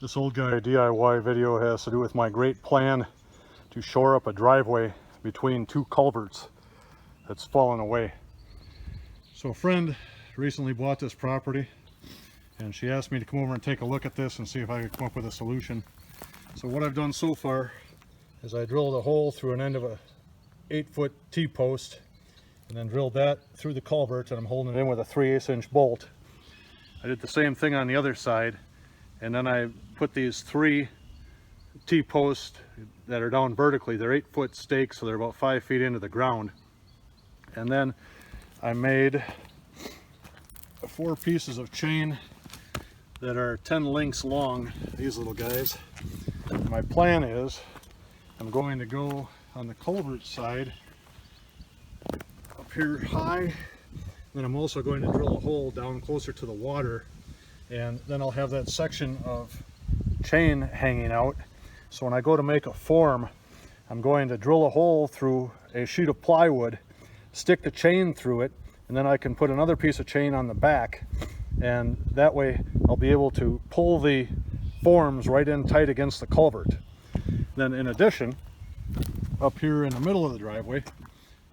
This old guy DIY video has to do with my great plan to shore up a driveway between two culverts that's fallen away. So a friend recently bought this property and she asked me to come over and take a look at this and see if I could come up with a solution. So what I've done so far is I drilled a hole through an end of a 8-foot T-post and then drilled that through the culvert, and I'm holding it in with a 3/8 inch bolt. I did the same thing on the other side, and then I put these 3 T-posts that are down vertically. They're 8-foot stakes, so they're about 5 feet into the ground. And then I made 4 pieces of chain that are 10 links long, these little guys. And my plan is I'm going to go on the culvert side up here high, then I'm also going to drill a hole down closer to the water, and then I'll have that section of chain hanging out. So when I go to make a form, I'm going to drill a hole through a sheet of plywood, stick the chain through it, and then I can put another piece of chain on the back, and that way I'll be able to pull the forms right in tight against the culvert. Then in addition, up here in the middle of the driveway,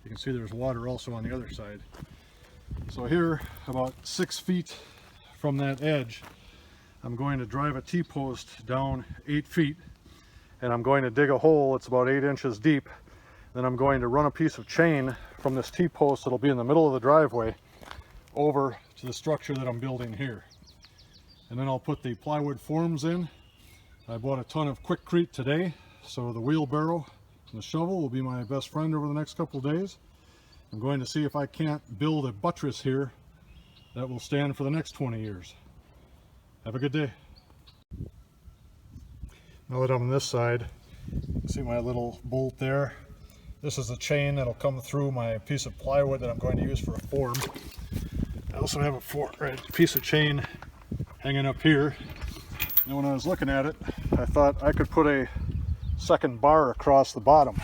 you can see there's water also on the other side. So here, about 6 feet from that edge, I'm going to drive a T-post down 8 feet, and I'm going to dig a hole. It's about 8 inches deep. Then I'm going to run a piece of chain from this T-post that'll be in the middle of the driveway over to the structure that I'm building here. And then I'll put the plywood forms in. I bought a ton of Quickrete today, so the wheelbarrow and the shovel will be my best friend over the next couple of days. I'm going to see if I can't build a buttress here that will stand for the next 20 years. Have a good day. Now that I'm on this side, you can see my little bolt there. This is the chain that'll come through my piece of plywood that I'm going to use for a form. I also have a piece of chain hanging up here. And when I was looking at it, I thought I could put a second bar across the bottom.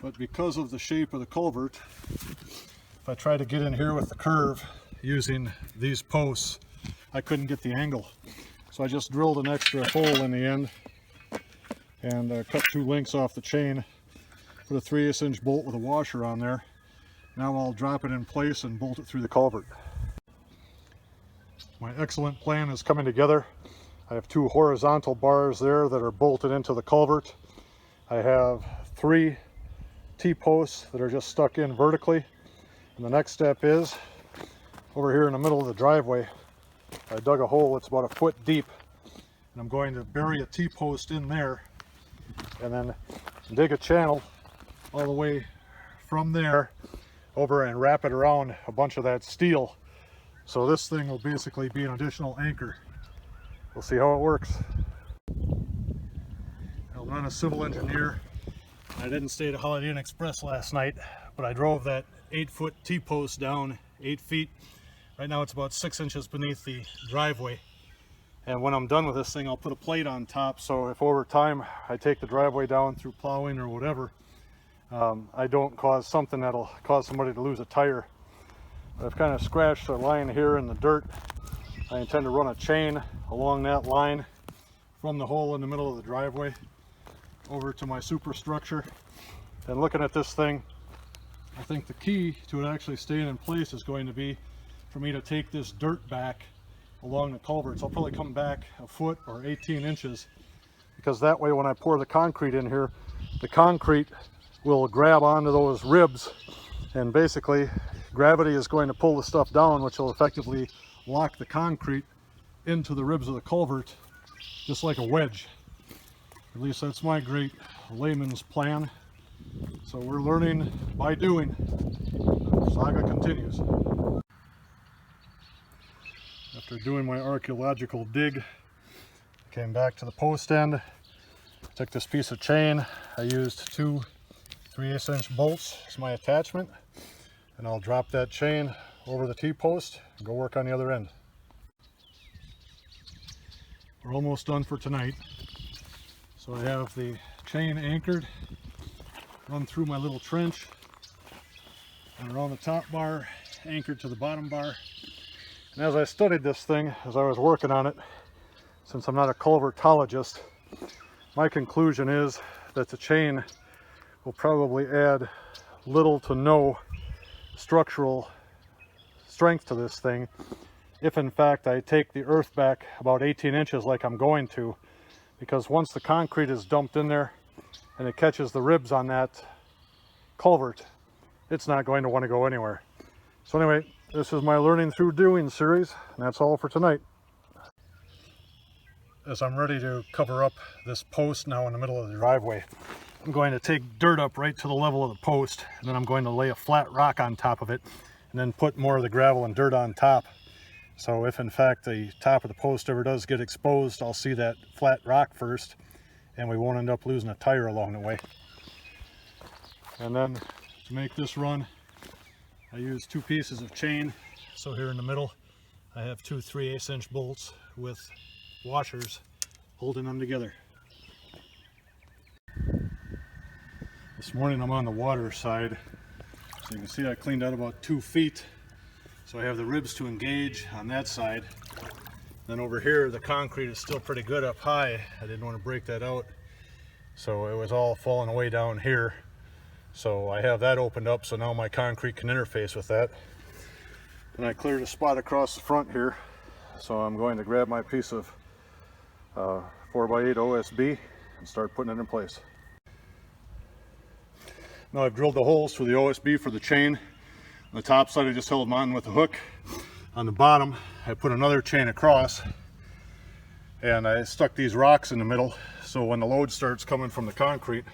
But because of the shape of the culvert, if I try to get in here with the curve using these posts, I couldn't get the angle. So I just drilled an extra hole in the end and cut 2 links off the chain, put a 3/8 inch bolt with a washer on there. Now I'll drop it in place and bolt it through the culvert. My excellent plan is coming together. I have 2 horizontal bars there that are bolted into the culvert. I have 3 T-posts that are just stuck in vertically. And the next step is, over here in the middle of the driveway, I dug a hole that's about 1 foot deep, and I'm going to bury a T-post in there and then dig a channel all the way from there over and wrap it around a bunch of that steel. So this thing will basically be an additional anchor. We'll see how it works. I'm not a civil engineer. I didn't stay at a Holiday Inn Express last night, but I drove that 8-foot T-post down 8 feet. Right now it's about 6 inches beneath the driveway. And when I'm done with this thing, I'll put a plate on top, so if over time I take the driveway down through plowing or whatever, I don't cause something that'll cause somebody to lose a tire. I've kind of scratched a line here in the dirt. I intend to run a chain along that line from the hole in the middle of the driveway over to my superstructure. And looking at this thing, I think the key to it actually staying in place is going to be for me to take this dirt back along the culverts. I'll probably come back 1 foot or 18 inches, because that way when I pour the concrete in here, the concrete will grab onto those ribs, and basically gravity is going to pull the stuff down, which will effectively lock the concrete into the ribs of the culvert just like a wedge. At least that's my great layman's plan. So we're learning by doing. The saga continues. After doing my archaeological dig, I came back to the post end, took this piece of chain. I used 2 3/8 inch bolts as my attachment, and I'll drop that chain over the T-post and go work on the other end. We're almost done for tonight. So I have the chain anchored, run through my little trench, and around the top bar, anchored to the bottom bar. And as I studied this thing, as I was working on it, since I'm not a culvertologist, my conclusion is that the chain will probably add little to no structural strength to this thing if in fact I take the earth back about 18 inches like I'm going to, because once the concrete is dumped in there and it catches the ribs on that culvert, it's not going to want to go anywhere. So anyway, this is my learning through doing series, and that's all for tonight. As I'm ready to cover up this post now in the middle of the driveway, I'm going to take dirt up right to the level of the post, and then I'm going to lay a flat rock on top of it, and then put more of the gravel and dirt on top. So if in fact the top of the post ever does get exposed, I'll see that flat rock first, and we won't end up losing a tire along the way. And then to make this run, I use 2 pieces of chain. So here in the middle, I have 2 3/8" bolts with washers holding them together. This morning I'm on the water side. So you can see I cleaned out about 2 feet. So I have the ribs to engage on that side. Then over here, the concrete is still pretty good up high. I didn't want to break that out. So it was all falling away down here. So I have that opened up, so now my concrete can interface with that. And I cleared a spot across the front here. So I'm going to grab my piece of 4x8 OSB and start putting it in place. Now I've drilled the holes for the OSB for the chain. On the top side I just held them on with a hook. On the bottom I put another chain across, and I stuck these rocks in the middle, so when the load starts coming from the concrete,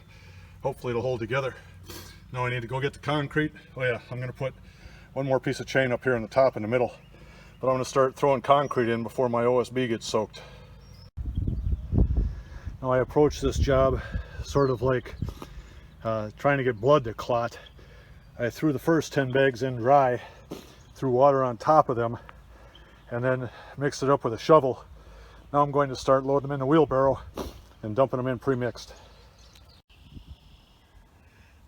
hopefully it'll hold together. Now I need to go get the concrete. Oh yeah, I'm going to put one more piece of chain up here on the top in the middle, but I'm going to start throwing concrete in before my OSB gets soaked. Now I approach this job sort of like trying to get blood to clot. I threw the first 10 bags in dry, threw water on top of them, and then mixed it up with a shovel. Now I'm going to start loading them in the wheelbarrow and dumping them in pre-mixed.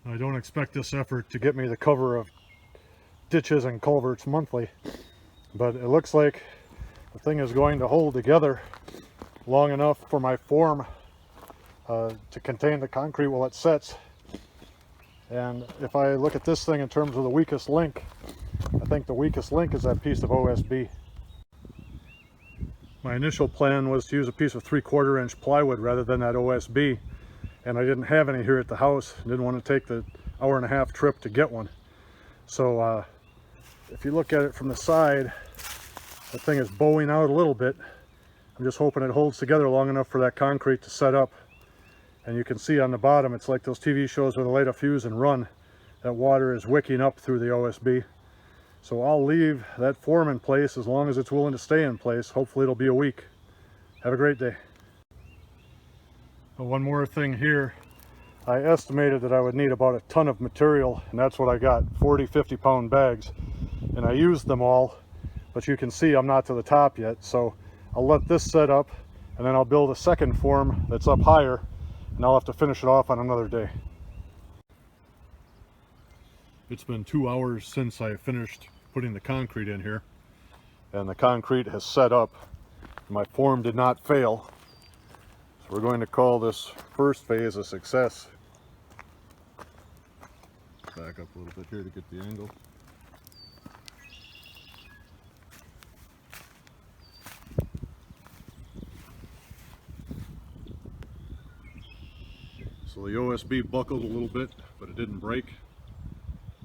I don't expect this effort to get me the cover of ditches and culverts monthly, but it looks like the thing is going to hold together long enough for my form to contain the concrete while it sets. And if I look at this thing in terms of the weakest link, I think the weakest link is that piece of OSB. My initial plan was to use a piece of 3/4 inch plywood rather than that OSB, and I didn't have any here at the house. Didn't want to take the hour-and-a-half trip to get one. So if you look at it from the side, the thing is bowing out a little bit. I'm just hoping it holds together long enough for that concrete to set up. And you can see on the bottom, it's like those TV shows where they light a fuse and run. That water is wicking up through the OSB. So I'll leave that form in place as long as it's willing to stay in place. Hopefully it'll be a week. Have a great day. One more thing here. I estimated that I would need about a ton of material, and that's what I got, 40, 50-pound bags. And I used them all, but you can see I'm not to the top yet. So I'll let this set up, and then I'll build a second form that's up higher, and I'll have to finish it off on another day. It's been 2 hours since I finished putting the concrete in here, and the concrete has set up. My form did not fail, so we're going to call this first phase a success. Back up a little bit here to get the angle. So the OSB buckled a little bit, but it didn't break,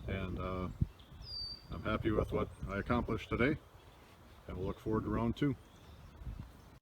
and I'm happy with what I accomplished today, and we'll look forward to round 2.